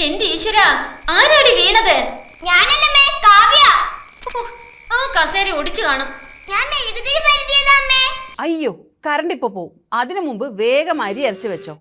എന്റെ ഈശ്വരാ, ആരാടി വീണത്? ഞാനല്ലേ കാവ്യ. ആ കസേര ഒടിച്ചു കാണും. ഞാൻ മെഴുകുതിരി പരത്തിയതാ അമ്മേ. അയ്യോ, കറണ്ട് ഇപ്പൊ പോവും. അതിനു മുമ്പ് വേഗം അരി അരച്ചു വെച്ചോ.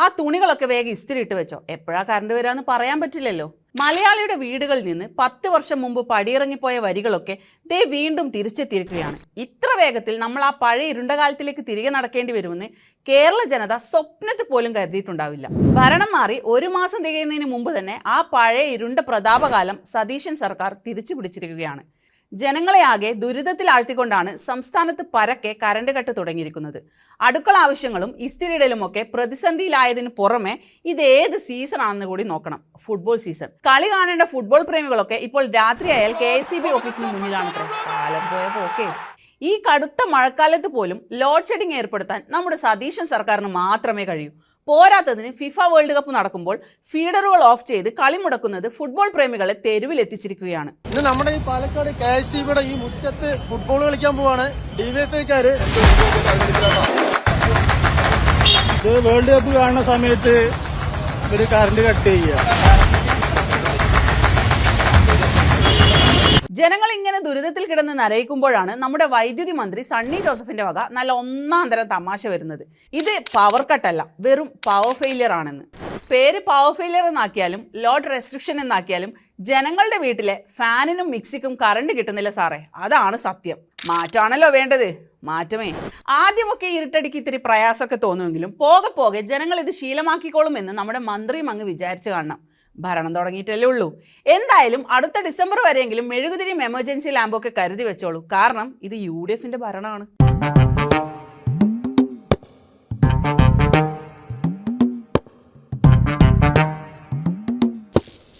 ആ തുണികളൊക്കെ വേഗം ഇസ്തിരി ഇട്ട് വെച്ചോ. എപ്പോഴാ കറണ്ട് വരാന്ന് പറയാൻ പറ്റില്ലല്ലോ. മലയാളിയുടെ വീടുകളിൽ നിന്ന് 10 വർഷം മുമ്പ് പടിയിറങ്ങിപ്പോയ വരികളൊക്കെ ദേ വീണ്ടും തിരിച്ചെത്തിയിരിക്കുകയാണ്. ഇത്ര വേഗത്തിൽ നമ്മൾ ആ പഴയ ഇരുണ്ടകാലത്തിലേക്ക് തിരികെ നടക്കേണ്ടി വരുമെന്ന് കേരള ജനത സ്വപ്നത്തിൽ പോലും കരുതിയിട്ടുണ്ടാവില്ല. ഭരണം മാറി 1 മാസം തികയുന്നതിന് മുമ്പ് തന്നെ ആ പഴയ ഇരുണ്ട പ്രതാപകാലം സതീശൻ സർക്കാർ തിരിച്ചു പിടിച്ചിരിക്കുകയാണ്. ജനങ്ങളെ ആകെ ദുരിതത്തിലാഴ്ത്തിക്കൊണ്ടാണ് സംസ്ഥാനത്ത് പരക്കെ കറണ്ട് കട്ട് തുടങ്ങിയിരിക്കുന്നത്. അടുക്കള ആവശ്യങ്ങളും ഇസ്തിരിയിടലുമൊക്കെ പ്രതിസന്ധിയിലായതിനു പുറമെ ഇതേത് സീസൺ ആണെന്ന് കൂടി നോക്കണം. Football season. കളി കാണേണ്ട ഫുട്ബോൾ പ്രേമികളൊക്കെ ഇപ്പോൾ രാത്രിയായാൽ KSEB ഓഫീസിന് മുന്നിലാണത്രേ. കാലം പോയ പോക്കേ. ഈ കടുത്ത മഴക്കാലത്ത് പോലും ലോഡ് ഷെഡിംഗ് ഏർപ്പെടുത്താൻ നമ്മുടെ സതീശൻ സർക്കാരിന് മാത്രമേ കഴിയൂ. പോരാത്തതിന് ഫിഫ വേൾഡ് കപ്പ് നടക്കുമ്പോൾ ഫീഡറുകൾ ഓഫ് ചെയ്ത് കളി മുടക്കുന്നത് ഫുട്ബോൾ പ്രേമികളെ തെരുവിലെത്തിച്ചിരിക്കുകയാണ്. ഇന്ന് നമ്മുടെ ഈ പാലക്കാട് KSEBയുടെ ഈ മുറ്റത്ത് ഫുട്ബോൾ കളിക്കാൻ പോവാണ് DYFIക്കാര്. ഇത് വേൾഡ് കപ്പ് കാണുന്ന സമയത്ത് ഒരു കറണ്ട് കട്ട് ചെയ്യുക. ജനങ്ങൾ ഇങ്ങനെ ദുരിതത്തിൽ കിടന്ന് നരയിക്കുമ്പോഴാണ് നമ്മുടെ വൈദ്യുതി മന്ത്രി സണ്ണി ജോസഫിന്റെ വക നല്ല ഒന്നാം തരം തമാശ വരുന്നത്. ഇത് പവർ കട്ടല്ല, വെറും പവർ ഫെയിലിയർ ആണെന്ന്. പേര് പവർ ഫെയിലിയർ എന്നാക്കിയാലും ലോഡ് റെസ്ട്രിക്ഷൻ എന്നാക്കിയാലും ജനങ്ങളുടെ വീട്ടിലെ ഫാനിനും മിക്സിക്കും കറണ്ട് കിട്ടുന്നില്ല സാറേ. അതാണ് സത്യം. മാറ്റമാണല്ലോ വേണ്ടത്. മാറ്റമേ. ആദ്യമൊക്കെ ഇരുട്ടടിക്ക് ഇത്തിരി പ്രയാസമൊക്കെ തോന്നുമെങ്കിലും പോകെ പോകെ ജനങ്ങൾ ഇത് ശീലമാക്കിക്കോളും എന്ന് നമ്മുടെ മന്ത്രിയും അങ്ങ് വിചാരിച്ചു കാണണം. ഭരണം തുടങ്ങിയിട്ടല്ലേ ഉള്ളൂ. എന്തായാലും അടുത്ത ഡിസംബർ വരെയെങ്കിലും മെഴുകുതിരിയും എമർജൻസി ലാമ്പൊക്കെ കരുതി വെച്ചോളൂ. കാരണം ഇത് UDFന്റെ ഭരണമാണ്.